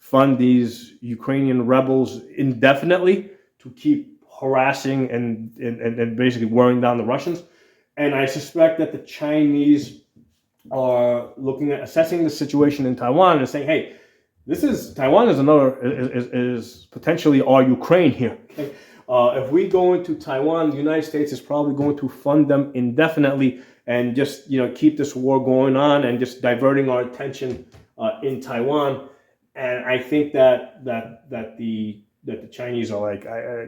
fund these Ukrainian rebels indefinitely to keep harassing and basically wearing down the Russians. And I suspect that the Chinese are looking at assessing the situation in Taiwan and saying, hey, Taiwan is potentially our Ukraine here. Okay? If we go into Taiwan, the United States is probably going to fund them indefinitely and just keep this war going on and just diverting our attention in Taiwan. And I think that the Chinese are like,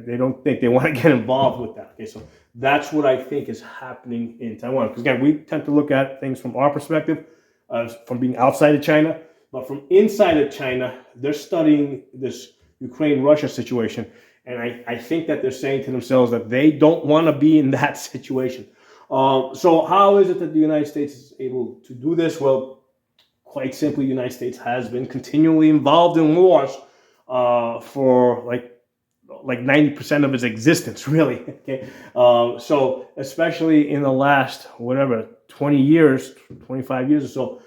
they don't think they want to get involved with that. Okay, so that's what I think is happening in Taiwan. Because again, we tend to look at things from our perspective, from being outside of China, but from inside of China, they're studying this Ukraine-Russia situation. And I think that they're saying to themselves that they don't want to be in that situation. So how is it that the United States is able to do this? Well, quite simply, the United States has been continually involved in wars for like 90% of its existence, really. Okay, so especially in the last 20 years, 25 years or so.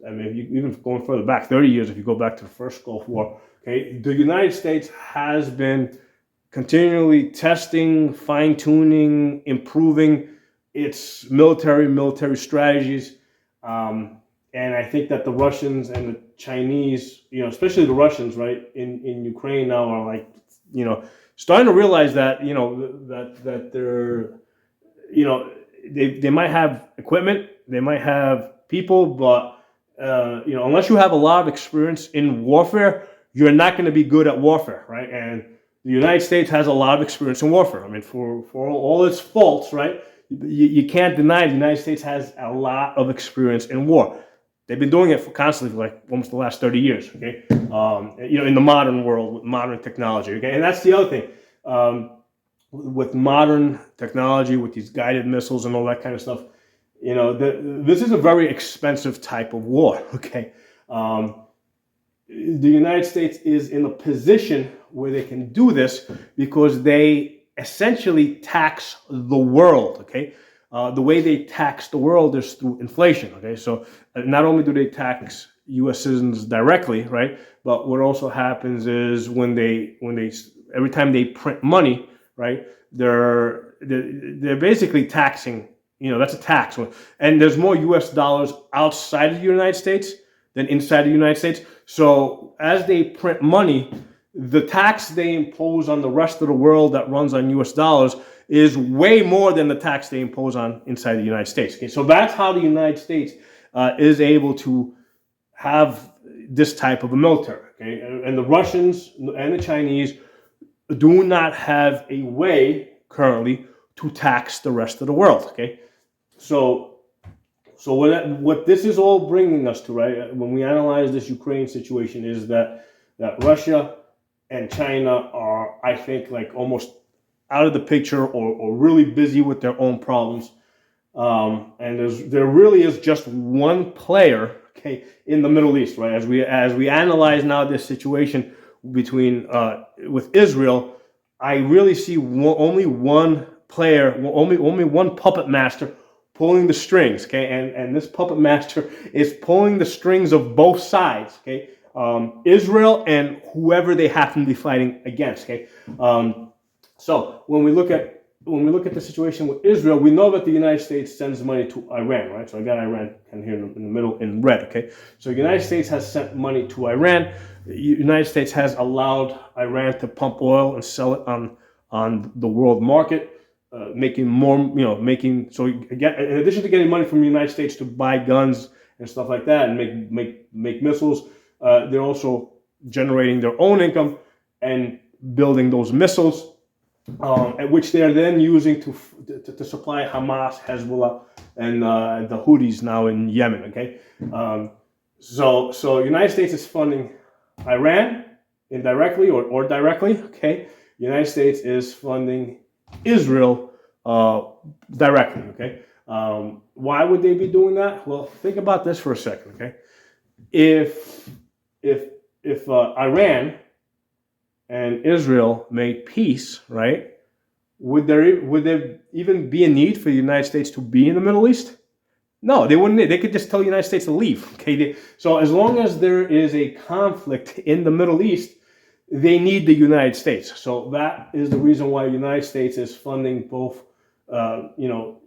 I mean, if you, even going further back, 30 years, if you go back to the first Gulf War. Okay, the United States has been continually testing, fine-tuning, improving its military strategies. And I think that the Russians and the Chinese, especially the Russians, right, in Ukraine now are like, starting to realize that, that they're, they might have equipment, they might have people, but, unless you have a lot of experience in warfare, you're not going to be good at warfare, right? And the United States has a lot of experience in warfare. I mean, for all its faults, right, you can't deny the United States has a lot of experience in war. They've been doing it constantly for like almost the last 30 years, okay? In the modern world with modern technology, okay? And that's the other thing. With modern technology, with these guided missiles and all that kind of stuff, this is a very expensive type of war, okay? The United States is in a position where they can do this because they essentially tax the world, okay? The way they tax the world is through inflation, okay? So not only do they tax U.S. citizens directly, right? But what also happens is when they every time they print money, right? They're basically taxing. That's a tax. And there's more U.S. dollars outside of the United States than inside the United States. So as they print money, the tax they impose on the rest of the world that runs on U.S. dollars is way more than the tax they impose on inside the United States. Okay, so that's how the United States is able to have this type of a military. Okay, and the Russians and the Chinese do not have a way currently to tax the rest of the world. Okay, so what this is all bringing us to, right, when we analyze this Ukraine situation, is that Russia and China are, I think, like almost out of the picture or really busy with their own problems. And there really is just one player, okay, in the Middle East, right? As we analyze now this situation between with Israel, I really see only one player, only one puppet master pulling the strings, okay? And this puppet master is pulling the strings of both sides, okay? Israel and whoever they happen to be fighting against, okay? So when we look at the situation with Israel, we know that the United States sends money to Iran, right? So I got Iran kind of here in the middle in red, okay? So the United States has sent money to Iran. The United States has allowed Iran to pump oil and sell it on the world market. Making more, so again, in addition to getting money from the United States to buy guns and stuff like that and make missiles, they're also generating their own income and building those missiles, which they are then using to supply Hamas, Hezbollah, and the Houthis now in Yemen. Okay, so the United States is funding Iran indirectly or directly. Okay, the United States is funding Israel directly, okay? Why would they be doing that? Well, think about this for a second, okay? If Iran and Israel made peace, right? Would there even be a need for the United States to be in the Middle East? No, they wouldn't. They could just tell the United States to leave. Okay, so as long as there is a conflict in the Middle East, they need the United States. So that is the reason why the United States is funding both,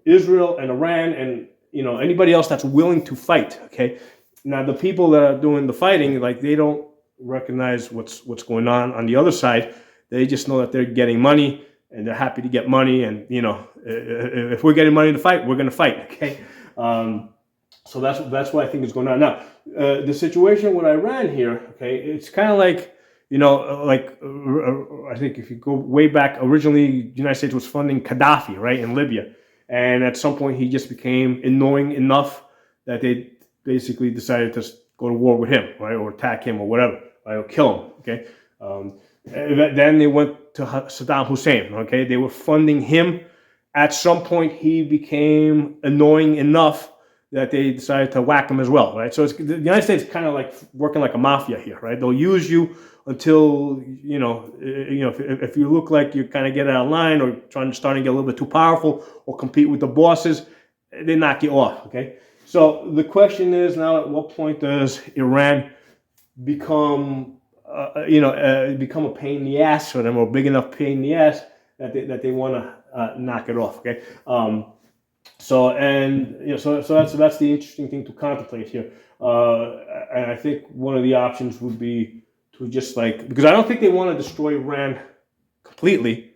Israel and Iran, and anybody else that's willing to fight. Okay, now the people that are doing the fighting, like, they don't recognize what's going on the other side. They just know that they're getting money, and they're happy to get money. And if we're getting money to fight, we're going to fight. Okay. So that's what I think is going on now. The situation with Iran here, okay, it's kind of like, I think if you go way back, originally the United States was funding Gaddafi, right, in Libya, and at some point he just became annoying enough that they basically decided to go to war with him, right, or attack him or whatever, right, or kill him. Okay. Then they went to Saddam Hussein. Okay, they were funding him. At some point, he became annoying enough that they decided to whack him as well, right? So the United States is kind of like working like a mafia here, right? They'll use you until if you look like you kind of get out of line, or starting to get a little bit too powerful, or compete with the bosses, they knock you off. Okay. So the question is now, at what point does Iran become become a pain in the ass for them, or big enough pain in the ass that they want to knock it off. Okay. So that's the interesting thing to contemplate here. And I think one of the options would be to just, because I don't think they want to destroy Iran completely,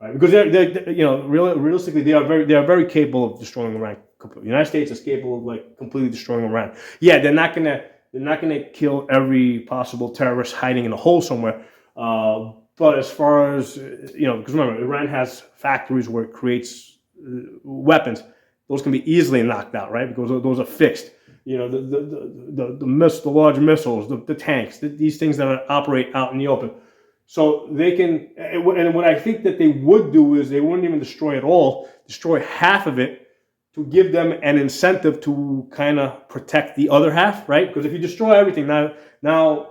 right? Because they're realistically they are very capable of destroying Iran completely. The United States is capable of completely destroying Iran. Yeah, they're not gonna kill every possible terrorist hiding in a hole somewhere. But as far as because remember, Iran has factories where it creates weapons. Those can be easily knocked out, right? Because those are fixed. The large missiles, the tanks, these things that operate out in the open. So they can. And what I think that they would do is they wouldn't even destroy it all. Destroy half of it to give them an incentive to kind of protect the other half, right? Because if you destroy everything now.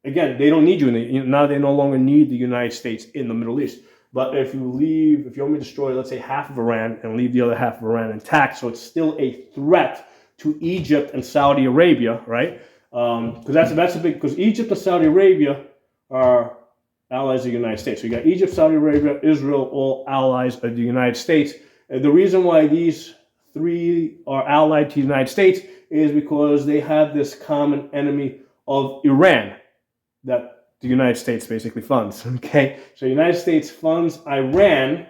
Again, they don't need you. Now they no longer need the United States in the Middle East. But if you only destroy, let's say, half of Iran and leave the other half of Iran intact, so it's still a threat to Egypt and Saudi Arabia, right? Because that's a big, because Egypt and Saudi Arabia are allies of the United States. So you got Egypt, Saudi Arabia, Israel, all allies of the United States. And the reason why these three are allied to the United States is because they have this common enemy of Iran that the United States basically funds. Okay, so the United States funds Iran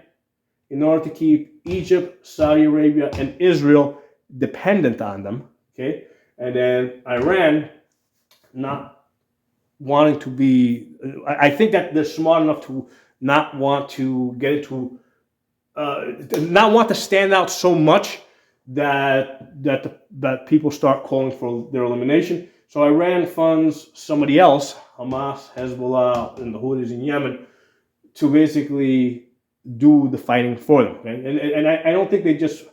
in order to keep Egypt, Saudi Arabia, and Israel dependent on them. Okay, and then Iran not wanting to be. I think that they're smart enough to not want to get into, not want to stand out so much that people start calling for their elimination. So Iran funds somebody else, Hamas, Hezbollah, and the Houthis in Yemen, to basically do the fighting for them. Okay? And I don't think they just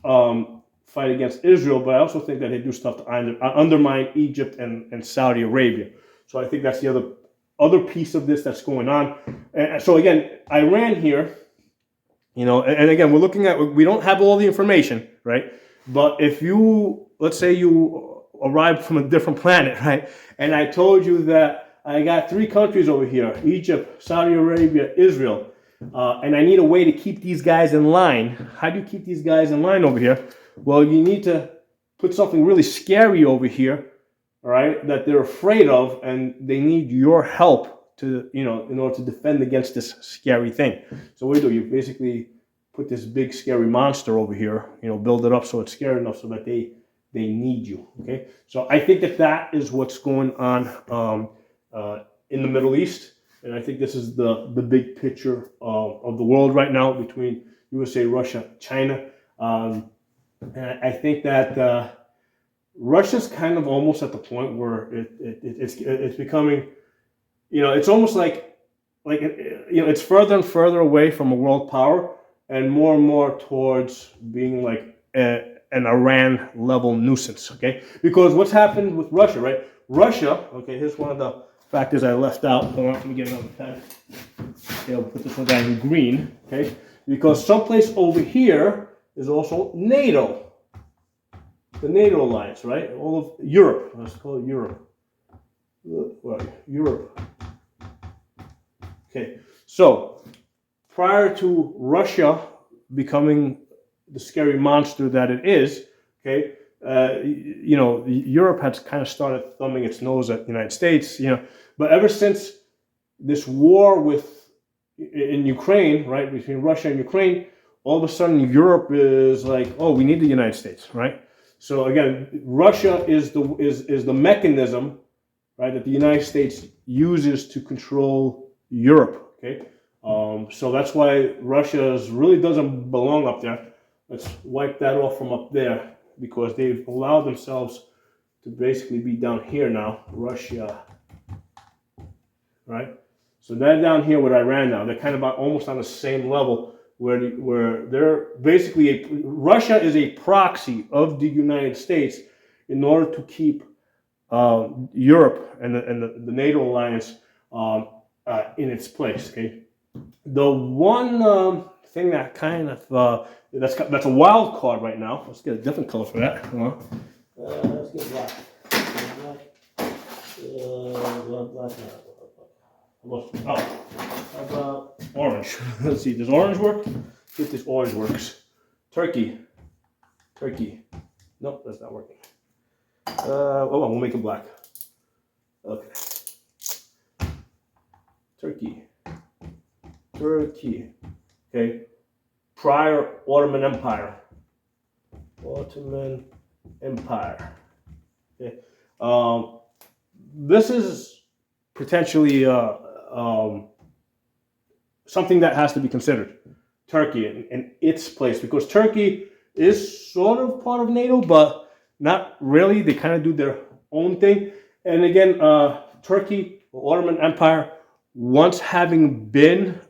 fight against Israel, but I also think that they do stuff to undermine Egypt and Saudi Arabia. So I think that's the other piece of this that's going on. And so again, Iran here, and again, we're looking at, we don't have all the information, right? But if let's say you arrived from a different planet, right? And I told you that I got three countries over here, Egypt, Saudi Arabia, Israel, and I need a way to keep these guys in line. How do you keep these guys in line over here? Well, you need to put something really scary over here, all right, that they're afraid of, and they need your help to, in order to defend against this scary thing. So what do? You basically put this big scary monster over here, build it up so it's scary enough so that they need you. Okay, so I think that is what's going on in the Middle East, and I think this is the big picture of the world right now between USA, Russia, China, and I think that Russia's kind of almost at the point where it's becoming, it's almost like it's further and further away from a world power and more towards being like an Iran level nuisance. Okay, because what's happened with Russia, right? Russia. Okay, here's one of the factors I left out. Hold on, let me get another pen. Okay, I'll put this one down in green. Okay, because someplace over here is also NATO. the NATO alliance, right? All of Europe. Let's call it Europe. Right, Europe. Okay, so prior to Russia becoming the scary monster that it is, okay, Europe had kind of started thumbing its nose at the United States, but ever since this war in Ukraine, right, between Russia and Ukraine, all of a sudden Europe is like, oh, we need the United States, right? So again, Russia is the mechanism, right, that the United States uses to control Europe. Okay, so that's why Russia really doesn't belong up there. Let's wipe that off from up there because they've allowed themselves to basically be down here now. Russia, right? So they're down here with Iran now. They're kind of almost on the same level where they're basically Russia is a proxy of the United States in order to keep Europe and the NATO alliance in its place. Okay, the one thing that kind of that's a wild card right now. Let's get a different color for that. Let's get black. Black. How about orange? Let's see. Does orange work? See if this orange works. Turkey. Nope, that's not working. We'll make it black. Okay. Turkey. Okay. Prior Ottoman Empire. Okay. This is potentially something that has to be considered. Turkey and its place, because Turkey is sort of part of NATO, but not really. They kind of do their own thing. And again, Turkey, the Ottoman Empire, once having been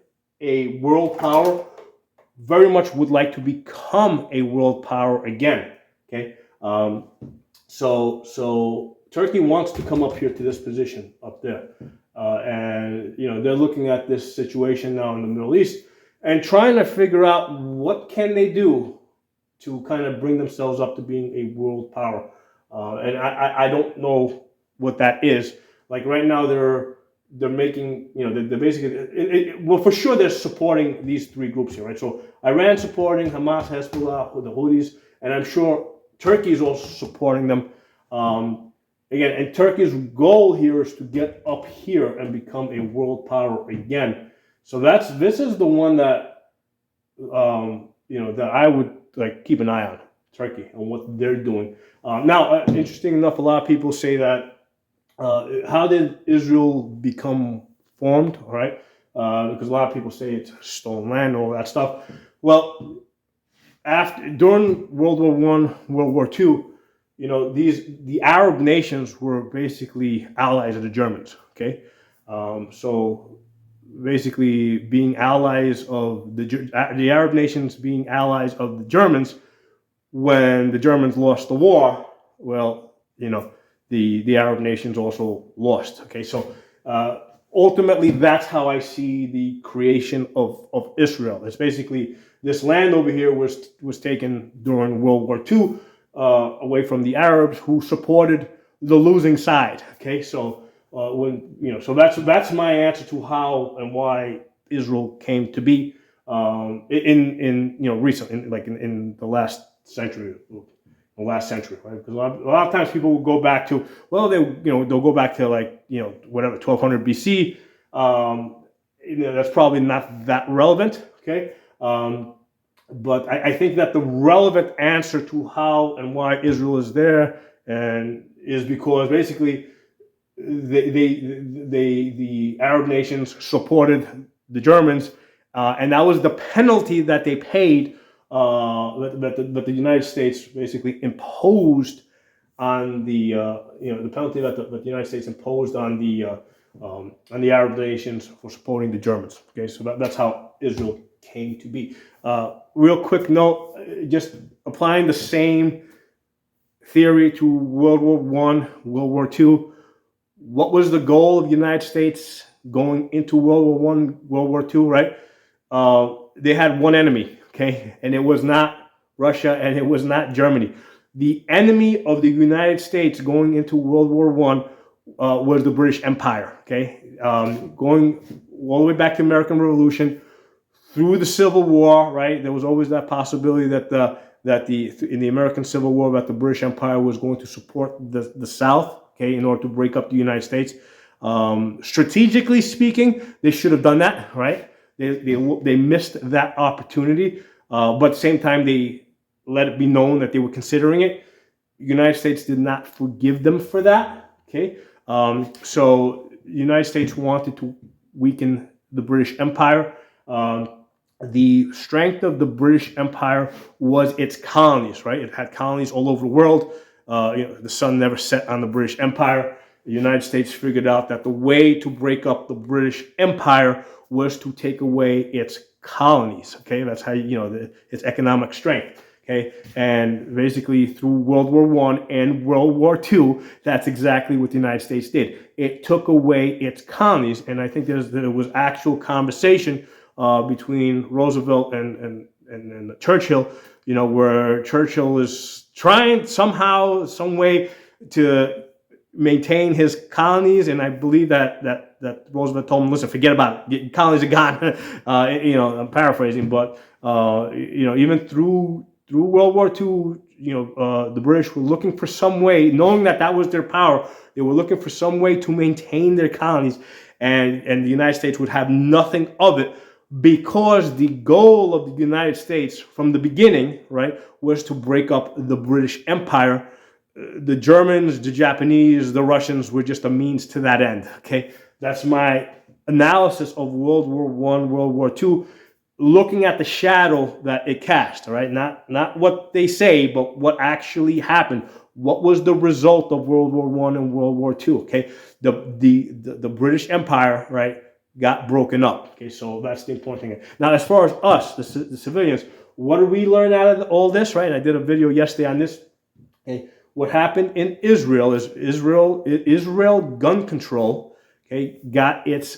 a world power, very much would like to become a world power again. Okay, so Turkey wants to come up here to this position up there, and they're looking at this situation now in the Middle East and trying to figure out what can they do to kind of bring themselves up to being a world power. And I don't know what that is. Like right now, they're making, they're basically, well, for sure they're supporting these three groups here, right? So Iran supporting Hamas, Hezbollah, the Houthis, and I'm sure Turkey is also supporting them. Again, and Turkey's goal here is to get up here and become a world power again. So this is the one that, that I would like keep an eye on, Turkey, and what they're doing. Now, interesting enough, a lot of people say that, how did Israel become formed, all right? Because a lot of people say it's stolen land and all that stuff. Well, during World War I, World War II, the Arab nations were basically allies of the Germans, okay? So basically being allies of the Arab nations being allies of the Germans, when the Germans lost the war, well, the Arab nations also lost. Okay, so ultimately, that's how I see the creation of Israel. It's basically this land over here was taken during World War II away from the Arabs, who supported the losing side. Okay, so so that's my answer to how and why Israel came to be in the last century. Right? Because a lot of times people will go back to, well, they'll go back to 1200 BC. That's probably not that relevant. Okay, but I think that the relevant answer to how and why Israel is there and is because basically the Arab nations supported the Germans, and that was the penalty that they paid. That the United States basically imposed on the penalty that the United States imposed on the Arab nations for supporting the Germans. Okay, so that's how Israel came to be. Real quick note, just applying the same theory to World War I, World War II. What was the goal of the United States going into World War I, World War II? Right, they had one enemy. Okay, and it was not Russia and it was not Germany. The enemy of the United States going into World War I was the British Empire. Okay, going all the way back to the American Revolution, through the Civil War, right? There was always that possibility that in the American Civil War that the British Empire was going to support the South, okay, in order to break up the United States. Strategically speaking, they should have done that, right? They missed that opportunity, but at the same time they let it be known that they were considering it. The United States did not forgive them for that. Okay, so the United States wanted to weaken the British Empire. The strength of the British Empire was its colonies, right? It had colonies all over the world. The sun never set on the British Empire. The United States figured out that the way to break up the British Empire was to take away its colonies. Okay, that's how its economic strength. Okay, and basically through World War I and World War II, that's exactly what the United States did. It took away its colonies, and I think there was actual conversation between Roosevelt and Churchill, where Churchill is trying somehow, some way to maintain his colonies, and I believe that Roosevelt told him, "Listen, forget about it. Colonies are gone." I'm paraphrasing, but even through World War II, the British were looking for some way, knowing that was their power. They were looking for some way to maintain their colonies, and the United States would have nothing of it, because the goal of the United States from the beginning, right, was to break up the British Empire. The Germans, the Japanese, the Russians were just a means to that end. Okay, that's my analysis of World War I, World War II, looking at the shadow that it cast. All right, not what they say, but what actually happened. What was the result of World War I and World War II? Okay, the British Empire, right, got broken up. Okay, so that's the important thing. Now, as far as us, the civilians, what do we learn out of all this? Right, I did a video yesterday on this. Okay, what happened in Israel is Israel gun control, okay, got its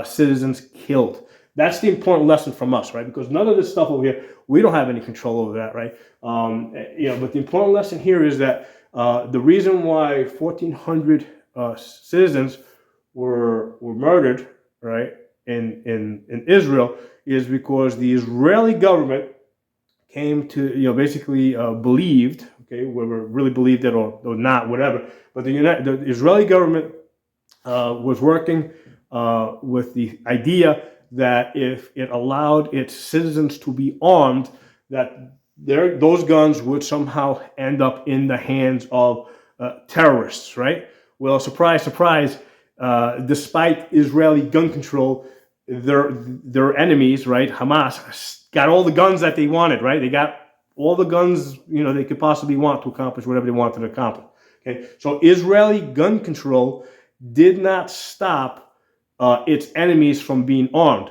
citizens killed. That's the important lesson from us, right? Because none of this stuff over here, we don't have any control over that, right? But the important lesson here is that the reason why 1,400 citizens were murdered, right, in Israel, is because the Israeli government came to, basically believed, okay, whether really believed it or not, whatever, but the Israeli government was working with the idea that if it allowed its citizens to be armed, that those guns would somehow end up in the hands of terrorists, right? Well, surprise, surprise, despite Israeli gun control, their enemies, right, Hamas, got all the guns that they wanted, right? They got all the guns, they could possibly want to accomplish whatever they wanted to accomplish. Okay, so Israeli gun control did not stop its enemies from being armed.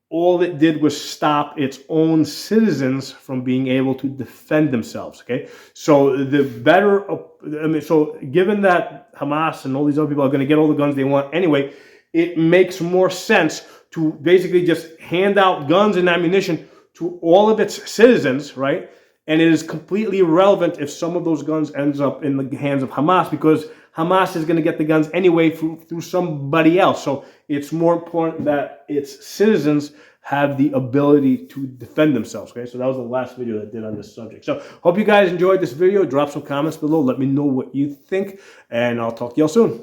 All it did was stop its own citizens from being able to defend themselves. Okay, so so given that Hamas and all these other people are going to get all the guns they want anyway, it makes more sense to basically just hand out guns and ammunition to all of its citizens, right? And it is completely irrelevant if some of those guns ends up in the hands of Hamas, because Hamas is going to get the guns anyway through somebody else. So it's more important that its citizens have the ability to defend themselves. Okay, so that was the last video that I did on this subject. So hope you guys enjoyed this video. Drop some comments below. Let me know what you think, and I'll talk to y'all soon.